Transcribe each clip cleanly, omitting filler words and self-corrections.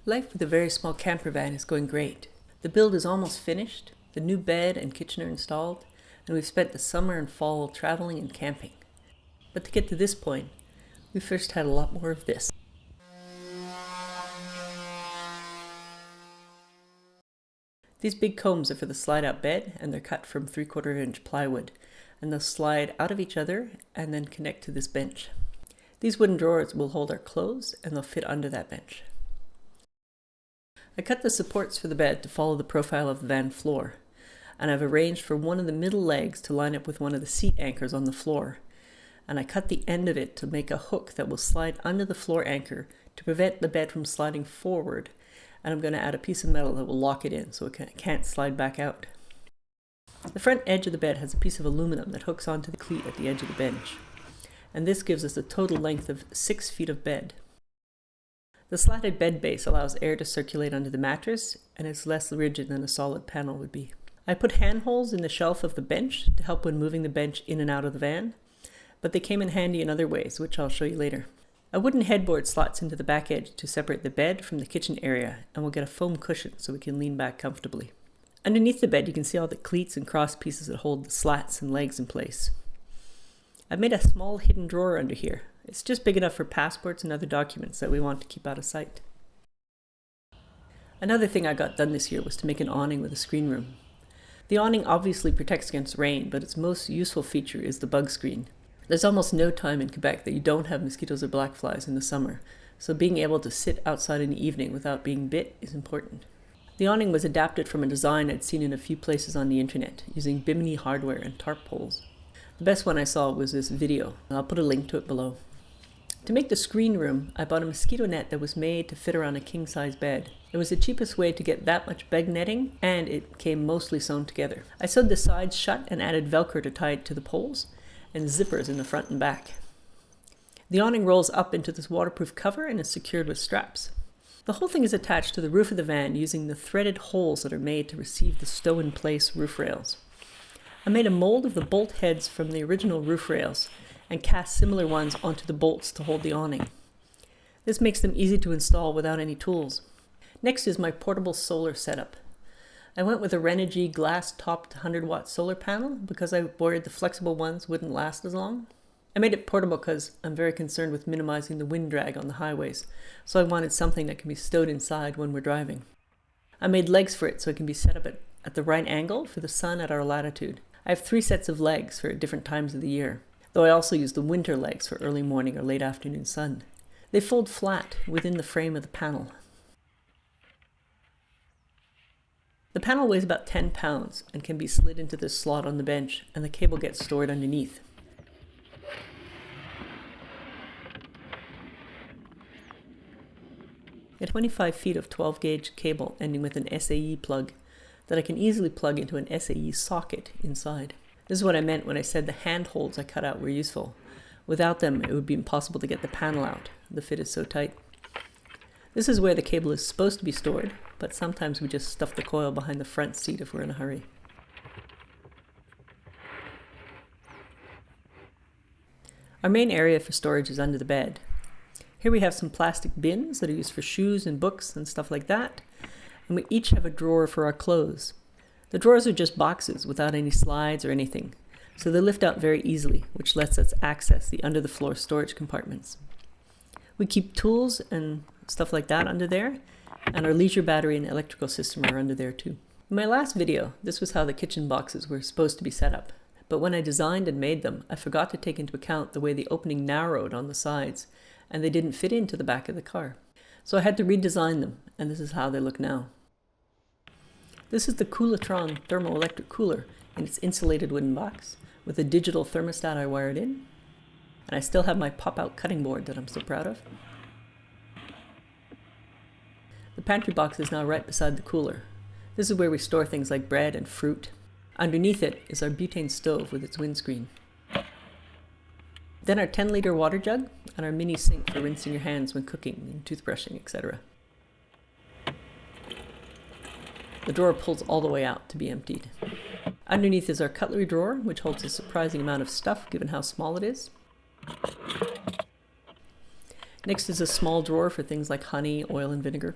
Life with a very small camper van is going great. The build is almost finished, the new bed and kitchen are installed, and we've spent the summer and fall traveling and camping. But to get to this point, we first had a lot more of this. These big combs are for the slide-out bed, and they're cut from 3/4 inch plywood, and they'll slide out of each other and then connect to this bench. These wooden drawers will hold our clothes, and they'll fit under that bench. I cut the supports for the bed to follow the profile of the van floor, and I've arranged for one of the middle legs to line up with one of the seat anchors on the floor, and I cut the end of it to make a hook that will slide under the floor anchor to prevent the bed from sliding forward, and I'm going to add a piece of metal that will lock it in so it can't slide back out. The front edge of the bed has a piece of aluminum that hooks onto the cleat at the edge of the bench, and this gives us a total length of 6 feet of bed. The slatted bed base allows air to circulate under the mattress and is less rigid than a solid panel would be. I put handholds in the shelf of the bench to help when moving the bench in and out of the van, but they came in handy in other ways, which I'll show you later. A wooden headboard slots into the back edge to separate the bed from the kitchen area, and we'll get a foam cushion so we can lean back comfortably. Underneath the bed you can see all the cleats and cross pieces that hold the slats and legs in place. I've made a small hidden drawer under here. It's just big enough for passports and other documents that we want to keep out of sight. Another thing I got done this year was to make an awning with a screen room. The awning obviously protects against rain, but its most useful feature is the bug screen. There's almost no time in Quebec that you don't have mosquitoes or black flies in the summer, so being able to sit outside in the evening without being bit is important. The awning was adapted from a design I'd seen in a few places on the internet, using Bimini hardware and tarp poles. The best one I saw was this video, and I'll put a link to it below. To make the screen room, I bought a mosquito net that was made to fit around a king-size bed. It was the cheapest way to get that much bed netting, and it came mostly sewn together. I sewed the sides shut and added Velcro to tie it to the poles, and zippers in the front and back. The awning rolls up into this waterproof cover and is secured with straps. The whole thing is attached to the roof of the van using the threaded holes that are made to receive the stow-in-place roof rails. I made a mold of the bolt heads from the original roof rails and cast similar ones onto the bolts to hold the awning. This makes them easy to install without any tools. Next is my portable solar setup. I went with a Renogy glass-topped 100-watt solar panel because I worried the flexible ones wouldn't last as long. I made it portable because I'm very concerned with minimizing the wind drag on the highways, so I wanted something that can be stowed inside when we're driving. I made legs for it so it can be set up at the right angle for the sun at our latitude. I have 3 sets of legs for different times of the year, though I also use the winter legs for early morning or late afternoon sun. They fold flat within the frame of the panel. The panel weighs about 10 pounds and can be slid into this slot on the bench, and the cable gets stored underneath. At 25 feet of 12-gauge cable ending with an SAE plug that I can easily plug into an SAE socket inside. This is what I meant when I said the handholds I cut out were useful. Without them, it would be impossible to get the panel out. The fit is so tight. This is where the cable is supposed to be stored, but sometimes we just stuff the coil behind the front seat if we're in a hurry. Our main area for storage is under the bed. Here we have some plastic bins that are used for shoes and books and stuff like that, and we each have a drawer for our clothes. The drawers are just boxes without any slides or anything, so they lift out very easily, which lets us access the under-the-floor storage compartments. We keep tools and stuff like that under there, and our leisure battery and electrical system are under there too. In my last video, this was how the kitchen boxes were supposed to be set up, but when I designed and made them, I forgot to take into account the way the opening narrowed on the sides, and they didn't fit into the back of the car. So I had to redesign them, and this is how they look now. This is the Coolatron thermoelectric cooler in its insulated wooden box with a digital thermostat I wired in, and I still have my pop-out cutting board that I'm so proud of. The pantry box is now right beside the cooler. This is where we store things like bread and fruit. Underneath it is our butane stove with its windscreen. Then our 10-liter water jug and our mini sink for rinsing your hands when cooking and toothbrushing, etc. The drawer pulls all the way out to be emptied. Underneath is our cutlery drawer, which holds a surprising amount of stuff given how small it is. Next is a small drawer for things like honey, oil, and vinegar.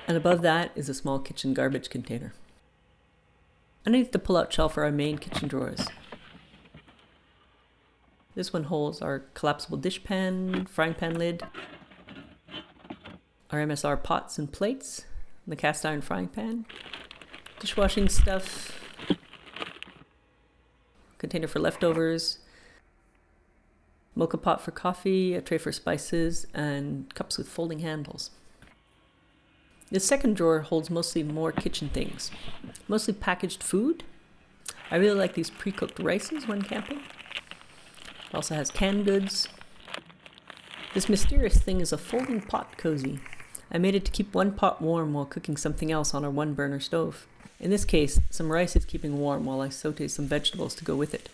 And above that is a small kitchen garbage container. Underneath the pull-out shelf are our main kitchen drawers. This one holds our collapsible dishpan, frying pan lid, our MSR pots and plates, the cast iron frying pan, dishwashing stuff, container for leftovers, mocha pot for coffee, a tray for spices, and cups with folding handles. The second drawer holds mostly more kitchen things, mostly packaged food. I really like these pre-cooked rices when camping. It also has canned goods. This mysterious thing is a folding pot cozy. I made it to keep one pot warm while cooking something else on our one burner stove. In this case, some rice is keeping warm while I saute some vegetables to go with it.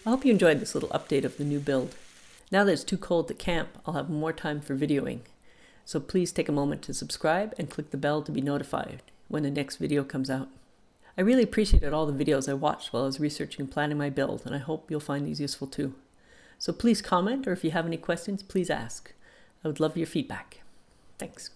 I hope you enjoyed this little update of the new build. Now that it's too cold to camp, I'll have more time for videoing. So please take a moment to subscribe and click the bell to be notified when the next video comes out. I really appreciated all the videos I watched while I was researching and planning my build, and I hope you'll find these useful too. So please comment, or if you have any questions, please ask. I would love your feedback. Thanks.